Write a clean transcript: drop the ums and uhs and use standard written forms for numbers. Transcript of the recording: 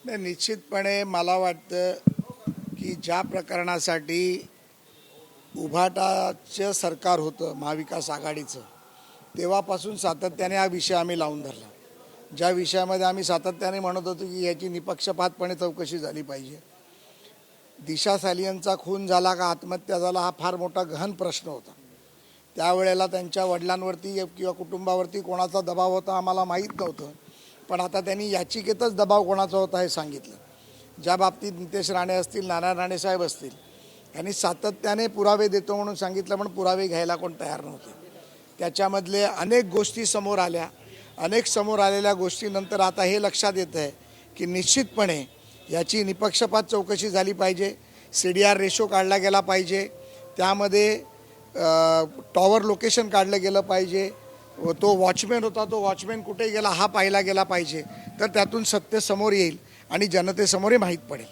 नाही, निश्चितपणे मला वाटतं की ज्या प्रकरणासाठी उभाटाचं सरकार होतं महाविकास आघाडीचं, तेव्हापासून सातत्याने हा विषय आम्ही लावून धरला. ज्या विषयामध्ये आम्ही सातत्याने म्हणत होतो की याची निपक्षपातपणे चौकशी झाली पाहिजे. दिशा सालियनचा खून झाला का आत्महत्या झाला हा फार मोठा गहन प्रश्न होता. त्यावेळेला त्यांच्या वडिलांवरती किंवा कुटुंबावरती कोणाचा दबाव होता आम्हाला माहीत नव्हतं, पण आता त्यांनी याचिकेतच दबाव कोणाचा होता हे सांगितलं. ज्या बाबतीत नितेश राणे असतील, नारायण राणेसाहेब असतील, यांनी सातत्याने पुरावे देतो म्हणून सांगितलं, पण पुरावे घ्यायला कोण तयार नव्हते. त्याच्यामधले अनेक गोष्टी समोर आल्या. अनेक समोर आलेल्या गोष्टीनंतर आता हे लक्षात येतं आहे की निश्चितपणे याची निपक्षपात चौकशी झाली पाहिजे. CDR रेशो काढला गेला पाहिजे. त्यामध्ये टॉवर लोकेशन काढलं गेलं पाहिजे. तो वॉचमॅन होता, तो वॉचमॅन कुठे गेला हा पाहिला गेला पाहिजे. तर त्यातून सत्य समोर येईल आणि जनतेसमोरही माहीत पडेल.